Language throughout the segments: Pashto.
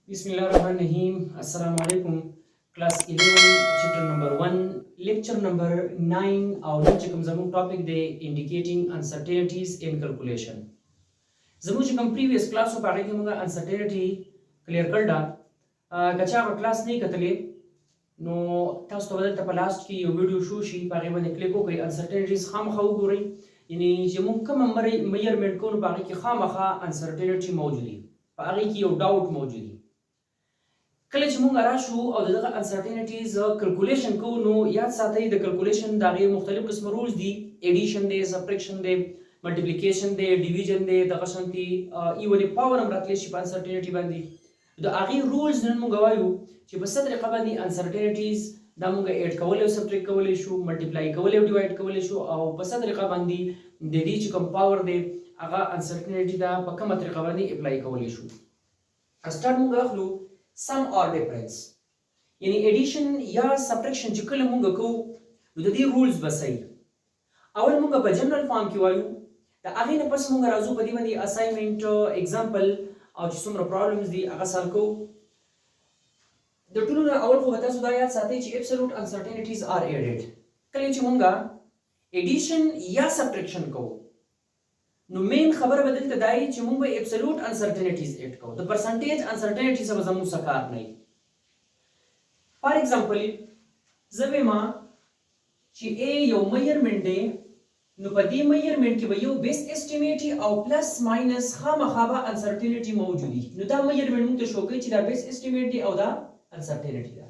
Bismillahirrahmanirrahim. Assalamu alaikum. Class 11, chapter number 1, lecture number 9. Our next topic day indicating uncertainties in calculation. زموږ previous class په هغه کې موږ uncertainty clear کړل. کچا هغه class نه کتلې نو تاسو ته ولته په لاست کې یو ویډیو شو شي په هغه باندې کلیک وکړئ. uncertainties خامخا وګورئ، یعنی چې موږ کوم میجرمنټ کوو په هغه کې خامخا uncertainty موجود دي، په هغه کې یو ډاوټ موجود دی. کله چې موږ راشو او دغه انسرټینټیز کیلکولیشن کوو نو یاد ساتئ د کیلکولیشن دغه مختلف قسم رولز دي، ایډیشن دی، سبټریکشن دی، ملټیپلیکیشن دی، ډیویژن دی، دغه شانتي ایون پاور هم راتلی شي په انسرټینټی باندې. د هغه رولز نن موږ وایو چې په څه طریقه باندې انسرټینټیز دا موږ اډ کولای او سبټریکټ کولای شو، ملټیپلای کولای او ډیوایډ کولای شو، او په څه طریقه باندې د دې چې کوم پاور دی هغه انسرټینټی دا په کومه طریقه باندې اپلای کولای شو. سٹارټ موږ اخلو sum or difference، یعنی ایډیشن یا سبټریکشن چې کله موږ کوو نو د دې رولز به صحیح اول موږ په جنرال فارم کې وایو، د هغې نه پس موږ راځو په دې باندې اساینمنټ اگزامپل او چې څومره پرابلمز دي هغه سال کوو. د ټولو نه اول خو به تاسو دا یاد ساتئ چې absolute uncertainties are added. کله چې موږ ایډیشن یا سبټریکشن کوو نو مین خبره به دلته دا وي چې موږ به absolute uncertainties اډ کوو، د پرسنټیج انسرټینټي سره به زموږ څه کار نه وي. فار ایگزامپل زه وایم چې A یو میجرمنټ دی، نو په دې میجرمنټ کې به یو بیس اسټیمیټ او پلس ماینس خامخا به انسرټینټي موجود وي. نو دا میجرمنټ موږ ته شو کوي چې دا بیس اسټیمیټ دی او دا انسرټینټي ده.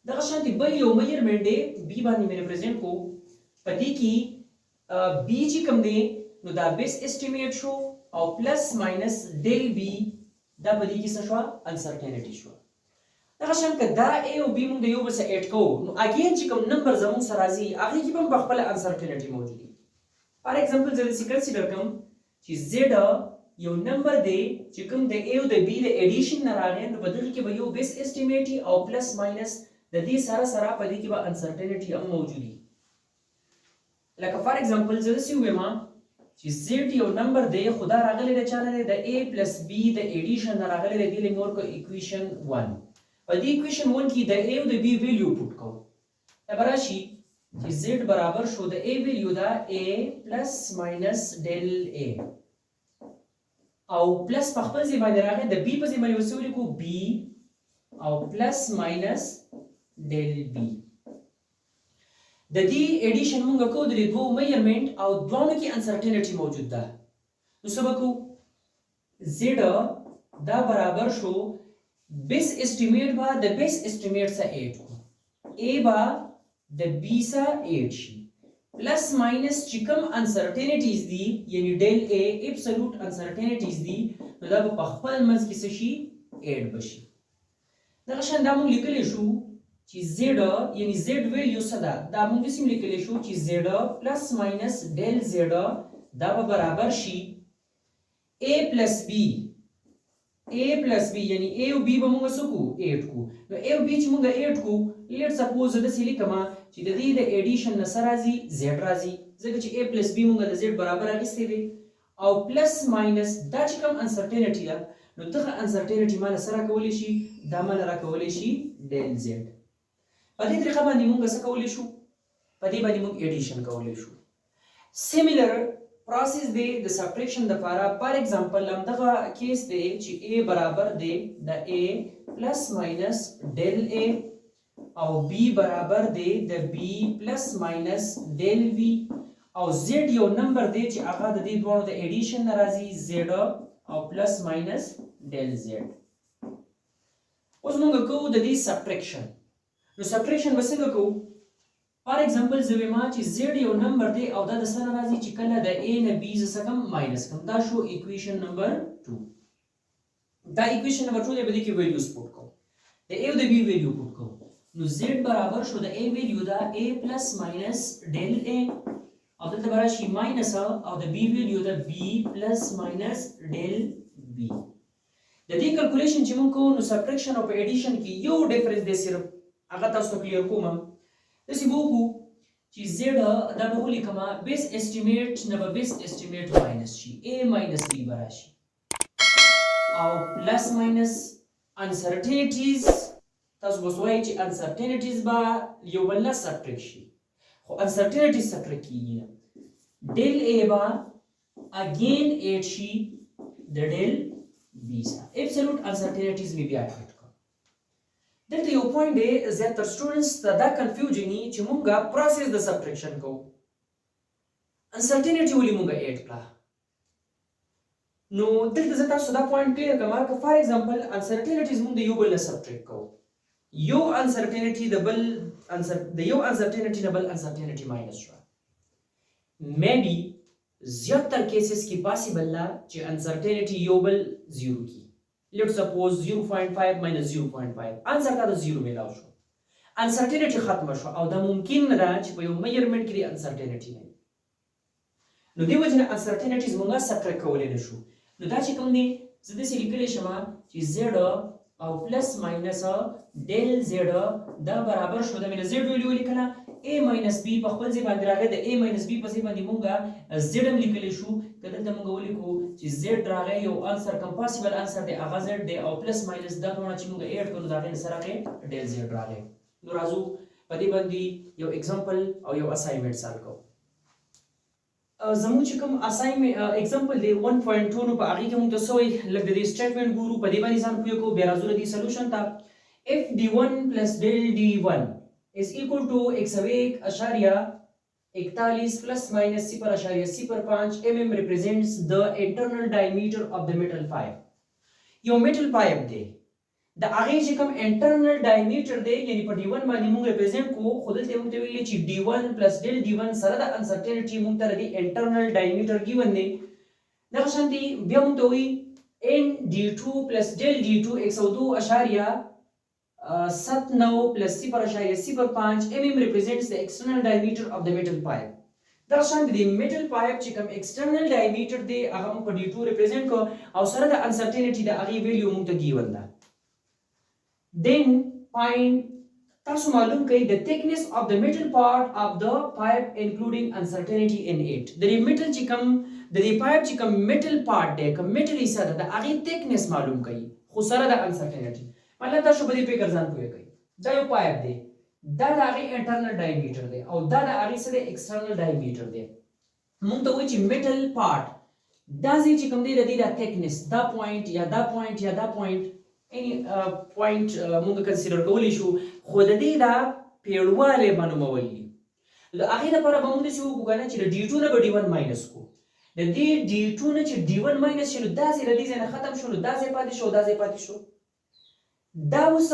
دغه شانتي بل یو میجرمنټ دی B باندې مې ریپرزینټ کو، په دې کې B چې کوم دی نو دا بیس اسټیمیټ شو او پلس ماینس ډیل بی دا په دې کې څه شو؟ انسرټینټي شو. دغه شان که دا A او B موږ د یو بل سره اډ کوو نو اګین چې کوم نمبر زموږ سره راځي هغې کې به هم په خپله انسرټینټي موجود وي. فار ایگزامپل زه داسې کنسیډر کوم چې زیډ یو نمبر دی چې کوم د A او د B د ایډیشن نه راغی، نو په دغې کې به یو بیس اسټیمیټي او پلس ماینس د دې سره سره په دې کې به انسرټینټي هم موجود وي. لکه فار ایگزامپل زه داسې ووایم چې زیډ یو نمبر دی خو دا راغلی د چا نه دی؟ د A پلس B د ایډیشن نه راغلی دی. دې لږ نور کړو ایکویشن 1. په دې ایکویشن 1 کې د A او د B ویلیو پوټ کوو. دا به راشي چې زیډ برابر شو د A ویلیو دا A پلس ماینس ډیل A او پلس په خپل ځای باندې راغی، د B په ځای باندې ورڅه ولیکو B او پلس ماینس ډیل B. د دې ایډیشن موږ کوو د دوه میجرمنټ او دواړو کې انسرټینټي موجود ده. نو څه به کوو؟ زیډ دا برابر شو بیس اسټیمیټ به د بیس اسټیمیټ سره اډ کړو، A به د B سره اډ شي، پلس ماینس چې کوم انسرټینټیز دي یعنی ډیل A ایبسولوټ انسرټینټیز دي نو دا به په خپل منځ کې څه شي؟ اډ بشي. دغه شان دا موږ لیکلی شو چې زیډ یعنی زیډ ویلیو څه ده؟ دا موږ داسې لیکلی شو چې زیډ پلس ماینس ډیل زیډ دا به برابر شي A پلس B. A پلس B یعنی A او B به موږ څه کوو؟ اډ کوو. نو A او B چې موږ اډ کوو لیټ سپوز زه داسې لیکم چې د دې د ایډیشن نه څه راځي؟ زیډ راځي، ځکه چې A پلس B موږ د زیډ برابر اخیستی دی او پلس ماینس دا چې کوم انسرټینټي ده نو دغه انسرټینټي ما له څه راکولی شي؟ دا ما له راکولی شي ډیل زیډ. په دې طریقه باندې موږ څه کولی شو؟ په دې باندې موږ ایډیشن کولی شو. سیمیلر پروسیس دی د سبټریکشن دپاره. فار ایگزامپل همدغه کیس دی چې A برابر دی د A پلس ماینس ډیل A او B برابر دی د B پلس ماینس ډیل V او Z یو نمبر دی چې هغه د دې دواړو د ایډیشن نه راځي Z او پلس ماینس ډیل Z. اوس موږ کوو د دې سبټریکشن. نو سبټریکشن به څنګه کوو؟ فار ایگزامپل زه وایم چې زیډ یو نمبر دی او دا د څه نه راځي چې کله د A نه B زه څه کم ماینس کم. دا شو ایکویشن نمبر 2. دا ایکویشن نمبر 2 دی، په دې کې ویلیوز پوټ کوو، د A او د B ویلیو پوټ کوو. نو زیډ برابر شو د A ویلیو دا A پلس ماینس ډیل A او دلته به راشي ماینس او د B ویلیو دا B پلس ماینس ډیل B. د دې کلکولیشن چې موږ کوو نو سبټریکشن او په ایډیشن کې یو ډیفرنس دی، صرف هغه تاسو ته کلیر کوم. داسې به وکړو چې زیډ دا به ولیکم بیس اسټیمیټ نه به بیس اسټیمیټ ماینس شي A ماینس B به راشي او پلس ماینس uncertainties تاسو به وایي چې uncertainties به یو بل نه سبټریکټ شي خو uncertainties سبټریکټ کیږي نه del a به again add شي د del b سره absolute uncertainties مې بیا اډ کړ دلته یو پوینټ دی زیاتره سټوډنټس ته دا کنفیوژن وي چې مونږه پروسس د سبټریکشن کوو uncertainty ولې مونږه اډ کړه نو دلته زه تاسو دا پوینټ کلیئر کوم که فار ایگزامپل uncertainties مونږ د یو بل نه سبټریکټ کوو یو uncertainty د بل یو uncertainty نه بل uncertainty ماینس شو maybe زیاتره کیسز کې پاسیبل لا چې uncertainty یو بل 0 کی let's suppose 0.5 minus 0.5 answer کا 0 ملاو شو uncertainty ختم شو او دا ممکن نه ده چې په یو میجرمنت کې uncertainty نه نو دی وجه uncertainties مونږه سبټریکټ کولای نشو نو دا چې کوم دی زه داسې لیکلی شم چې z او پلس ماینس ډیل زیډ دا برابر شو دا مې زیډ ویلو لیکله a minus b په خپل ځای باندې راغی د a minus b په ځای باندې مونږه z هم لیکلی شو که دلته مونږ ولیکو چې z راغی یو انسر کمپاسبل انسر دی هغه z دی او پلس ماینس دا ټول چې مونږ اډ کړو دا غي سره راغی ډیل z راغی نو راځو په دې باندې یو एग्जांपल او یو اساینمنت سال کوو زموږ چې کوم اساینمنت एग्जांपल دی 1.2 نو په هغه کې موږ تاسو لږ د دې سټیټمنټ ګورو په دې باندې ځان پوهه کو بیا راځو د دې سولوشن ته if d1 plus del d1 is equal to x(1.41 plus minus 0.05 mm represents the internal diameter of the metal pipe یو metal pipe دی د هغه چې کوم internal diameter دی یعنی په d1 باندې موږ ریپرزینټ کو خود ته موږ ته ویل چې d1 plus del d1 سره د uncertainty موږ ته د internal diameter given دی دا شانتي بیا موږ ته وی n d2 plus del d2 1.79 plus 0.05 mm represents the external diameter of the metal pipe دا شانتي د metal pipe چې کوم external diameter دی هغه موږ په d2 ریپرزینټ کو او سره د uncertainty د هغه ویلیو موږ ته given ده then find تاسو معلوم کړئ the thickness of the metal part of the pipe including uncertainty in it د metal چې کوم د دې pipe چې کوم metal part دی کوم metal حصہ ده د هغه thickness معلوم کړئ خو سره د uncertainty مطلب تاسو په دې فکر ځان پوهه کړئ دا یو pipe دی دا د هغه internal diameter دی او دا د هغه سره external diameter دی موږ ته وایي چې metal part دا چې کوم دی د دې د thickness دا point یا دا point یا دا point any point موږ کنسیډر کولی شو خو د دې دا پیړواله معلومولي د هغه لپاره به موږ څه وکړو چې د d2 نه به d1 ماینس کو د دې d2 نه چې d1 ماینس شي دا زی د دې نه ختم شو دا زی پاتې شو دا زی پاتې شو دا اوس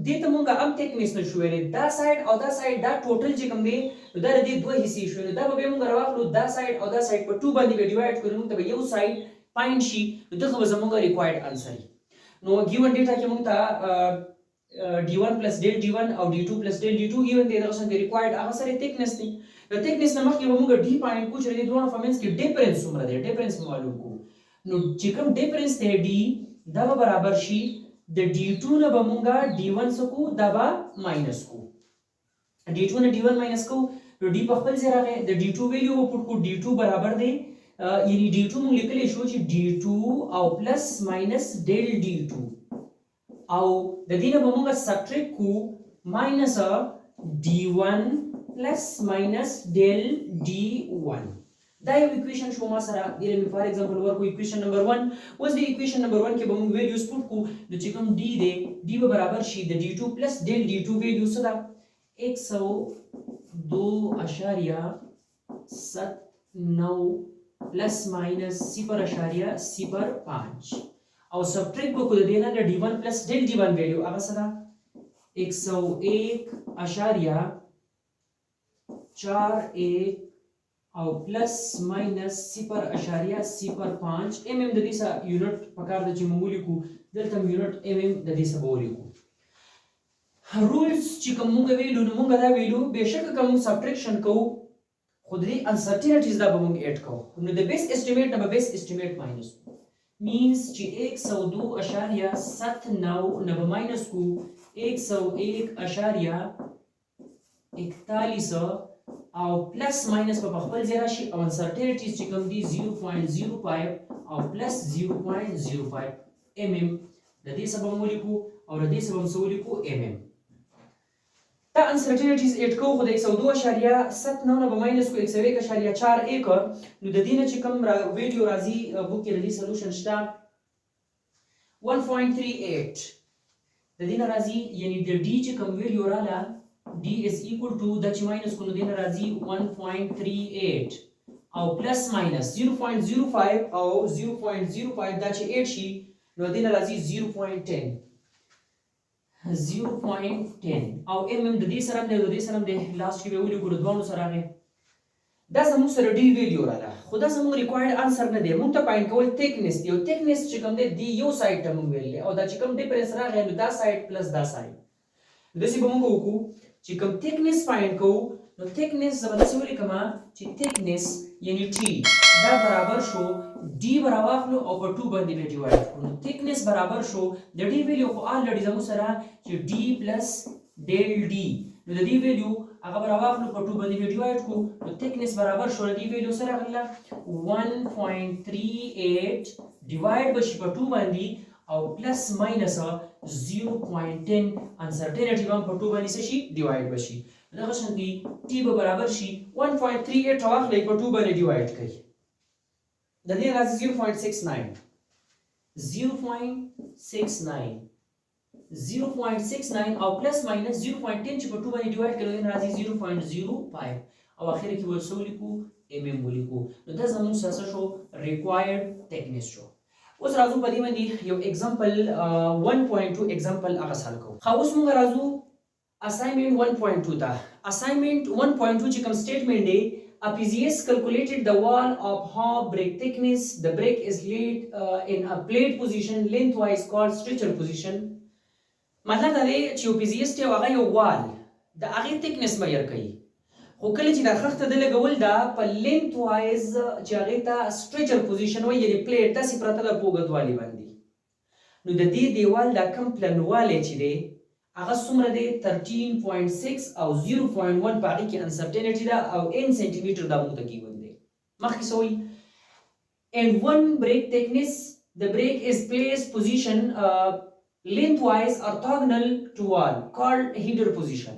د ته موږ هم ټیکنیس نه شو ویلې دا سایډ او دا سایډ دا ټوټل چې کوم دی دا د دې دوه حصے شو دا به موږ راوخلو دا سایډ او دا سایډ په 2 باندې ډیوایډ کړو موږ ته یو سایډ پاینټ شي دغه زموږ ریکوایرډ انسر نو given data کې موږ ته d1 plus del d1 او d2 plus del d2 given دی دا څنګه required هغه سره thickness دی د thickness نه مخکې موږ d پوینټ کو چې د دوه فامنس کې ډیفرنس څومره دی ډیفرنس معلوم کو نو چې کوم ډیفرنس دی d دا برابر شي د d2 نه به موږ d1 سکو دا به ماینس کو d2 نه d1 ماینس کو نو d په خپل ځای راغی د d2 ویلیو پټ کو d2 برابر دی یعنی d2 موږ لیکلی شو چې d2 او پلس ماینس del d2 او د دې نه به موږ سبټریکټ کو ماینس d1 پلس ماینس del d1 دا یو اکویشن شو ما سره د فار ایگزامپل ورکو اکویشن نمبر 1 اوس د اکویشن نمبر 1 کې به موږ ویلیوز پټ کو د چې کوم d دی d به برابر شي د d2 پلس del d2 ویلیو څه ده 102.79 plus minus 0.05 او सब्ट्रैक्ट को खुद देना है d1 plus del d1 value आगा सदा 101.41 او plus minus 0.05 mm د دې سره یونټ پکار د چې موږ کو دلته یونټ mm د دې سره ولیکو رولز چې کوم موږ ویلو نو موږ دا ویلو بهشکه کوم سبټریکشن کوو خود دې uncertainties دا به موږ اډ کوو نو د بیس اسټیمیټ نه به بیس اسټیمیټ ماینس means چې 102.79 نه به ماینس کو 101.41 او پلس ماینس په خپل ځای راشي او uncertainties چې کوم دي 0.05 او پلس 0.05 mm د د دې سبب ولیکو او د دې سبب څه ولیکو mm. دا انسرټینټیز اټ کو خو د 102.7 نه به ماینس کو 101.41 نو د دې نه چې کوم ویډیو راځي بوک کې د دې سولوشن شته 1.38 د دې نه راځي یعنی د ډي چې کوم ویډیو رااله d is equal to د چې ماینس کو نو د دې نه راځي 1.38 او پلس ماینس 0.05 او 0.05 دا چې 8 شي نو د دې نه راځي 0.10 او mm د دې سره د دې سره د لاست کې ویلو ګور دوه سره راغی دا زموږ سره ډی ویډیو رااله خو دا زموږ ریکوایرډ انسر نه دی موږ ته پاین کول تکنس دی او تکنس چې کوم دی یو سایډ ته موږ ویل او دا چې کوم ډیفرنس راغی نو دا سایډ پلس دا سایډ دسی به موږ وکړو چې کوم تکنس پاین کوو نو تکنس زبردست ولیکم چې تکنس یعنی ټی دا برابر شو डी براواخلو او په 2 باندې به ډیوایډ کړو تکنس برابر شو د ډی ویلیو خو الریډي زمو سره چې डी پلس ډیل डी نو د دې ویلیو هغه براواخلو په 2 باندې به ډیوایډ کړو نو تکنس برابر شو د دې ویلیو سره غلا 1.38 ډیوایډ بشي په 2 باندې او پلس ماینس 0.10 انسرټینټی په 2 باندې شي ډیوایډ بشي دغه شانتي टी به برابر شي 1.38 واخلې په 2 باندې ډیوایډ کړئ د دې راځي 0.69 او پلس ماینس 0.10 چې په 2 باندې ډیوایډ کړو دا راځي 0.05 او اخر کې ورسول لیکو mm ولیکو نو دا زموږ سره شو ریکوایرډ ټیکنس شو اوس راځو په دې باندې یو एग्जांपल 1.2 एग्जांपल هغه حل کوو خو اوس موږ راځو assignment 1.2 ته assignment 1.2 چې کوم سټیټمنټ دی Apicius calculated the wall of hob brick thickness. The brick is laid in a plate position lengthwise called stretcher position. مطلب دا دی چې Apicius ته هغه یو وال د هغه thickness معیار کوي خو کله چې دا خخته د لګول دا په lengthwise چې هغه ته stretcher position وایي یعنی plate داسې پرته د پوګدوالي باندې نو د دې دیوال دا کم پلنواله چې دی هغه څومره دی 13.6 او 0.1 په هغه کې انسرټینټی ده او n سنټي میټر دا موږ ته کیون دی مخکې سوی and one break thickness the break is placed position lengthwise orthogonal to wall called header position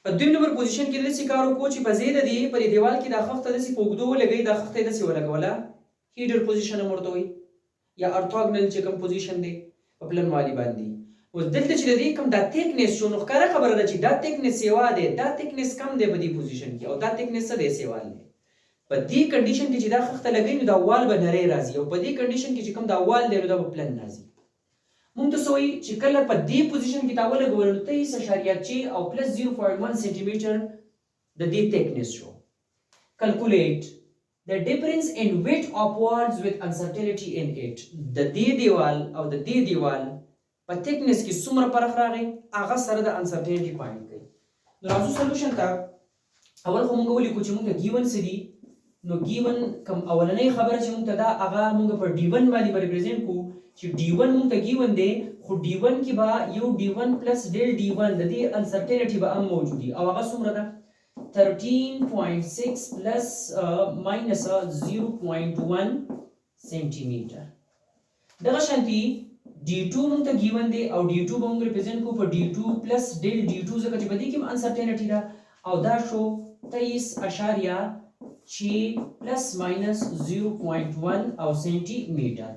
په دویم نمبر پوزیشن کې د څه کار وکړو چې په زیاده دی په دیوال کې دا خفته د څه پوګدو لګي دا خفته د څه ولګولا هیډر پوزیشن مرته وي یا orthogonal چې کوم پوزیشن دی په پلن والی باندې اوس دلته چې د دې کوم دا تکنس شو نو ښکاره خبره ده چې دا تکنس سیوا دی دا تکنس کم دی په دې پوزیشن کې او دا تکنس څه دی سیوال دی په دې کنډیشن کې چې دا خخته لګي نو دا وال به نری راځي او په دې کنډیشن کې چې کوم دا وال دی نو دا په پلن راځي مونږ ته سوې چې کله په دې پوزیشن کې تاول لګول نو 23.6 او پلس 0.1 سنټي میټر د دې تکنس شو calculate the difference in width of walls with uncertainty in it د دې دیوال او د دې دیوال په تکنس کې څومره فرق راغی هغه سره د انسرټینټی پوینټ کوي نو راځو سولوشن ته اول خو موږ ولیکو چې موږ ګیون څه دي نو ګیون کوم اولنۍ خبره چې موږ ته دا هغه موږ په d1 باندې ریپرزینټ کو چې d1 موږ ته ګیون دی خو d1 کې به یو d1 پلس ډیل d1 د دې انسرټینټی به هم موجودي او هغه څومره ده 13.6 پلس ماینس 0.1 سنټي میټر دغه شانتي d2 موږ ته ګیون دی او d2 به موږ ریپرزینټ کو په d2 پلس ډیل d2 ځکه چې په دې کې هم انسرټینټی ده او دا شو 23.6 پلس ماینس 0.1 او سنټي میټر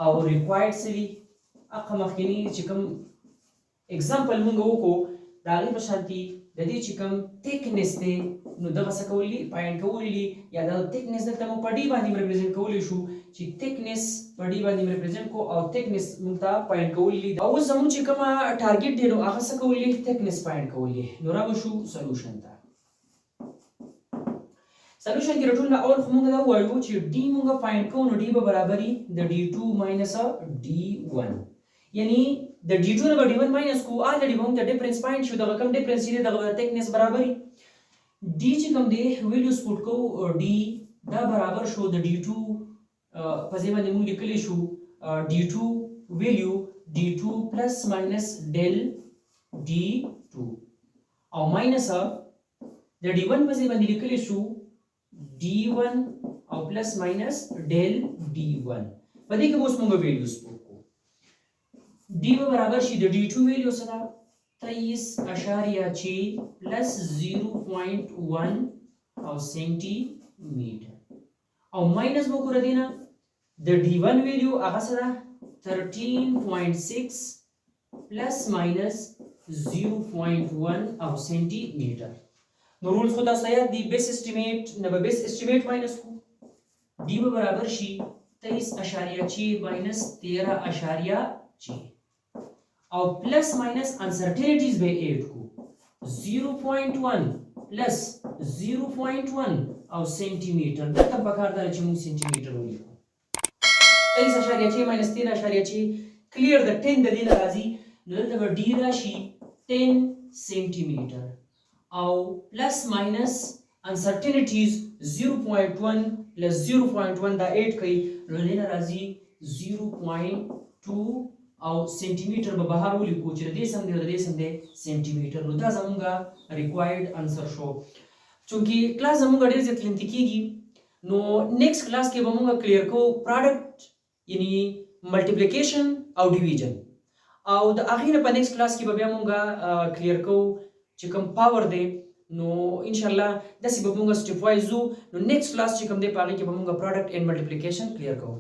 او ریکوایرډ سری اقا مخکنی چې کوم एग्जांपल موږ وکړو دا غي په شانتي د دې چې کوم تکنس دی نو دغه څه کولی پاین کولی یا دا تکنس دلته مو په ډی باندې ریپرزینټ کولی شو چې تکنس په ډی باندې ریپرزینټ کو او تکنس موږ ته پاین کولی او زموږ چې کوم ټارګټ دی نو هغه څه کولی تکنس پاین کولی نو راو شو سولوشن ته سولوشن کې رټول اول خو موږ دا وایو چې डी موږ فایند کوو نو डी به برابرۍ د d2 d1 یعنی د d2 نه d1 ماینس کو الریډي موږ ته ډیفرنس پاینټ شو دغه کوم ډیفرنس دی دغه تکنس برابرۍ d چې کوم دی ویلیوز پټ کو d دا برابر شو د d2 په ځای باندې موږ لیکلی شو d2 ویلیو d2 پلس ماینس ډیل d2 او ماینس د d1 په ځای باندې لیکلی شو d1 او پلس ماینس ډیل d1 په دې کې اوس موږ ویلیوز پټ کو डी به برابر شي د डी 2 ویلیو سره 23.6 پلس 0.1 او سنتي میټر او ماینس وکړه دینه د डी 1 ویلیو هغه سره 13.6 پلس ماینس 0.1 او سنتي میټر نو رولز خو تاسو یاد دي بیس اسټیمیټ نه به بیس اسټیمیټ ماینس کو डी به برابر شي 23.6 ماینس 13.6 او پلس ماینس انسرټینټیز به ایډ کو 0.1 پلس 0.1 او سنتي میټر دغه پکار دا چې موږ سنتي میټر ولیکو 23.6 ماینس 13.6 کلیر د 10 د دې راځي نو دلته به डी راشي 10 سنتي میټر او پلس ماینس انسرټینټیز 0.1 plus 0.1 دا 8 کوي نو دې راځي 0.2 او سنتي میټر به بهر ولیکو چې دې سم دی سنتي میټر نو دا زموږه ریکوایرډ انسر شو چونکی کلاس زموږه ډېر زیات لنټی کیږي نو نیکسټ کلاس کې به موږ کلیر کو پروډکټ یعنی ملټیپلیکیشن او ډیویژن او د اخیره په نیکسټ کلاس کې به بیا موږ کلیر کو چې کوم پاور دی نو ان شاء الله داسې به موږ سټپ وایز نو نیکسټ کلاس چې کوم دی په هغه کې به موږ پروډکټ اینڈ ملټیپلیکیشن کلیر کوو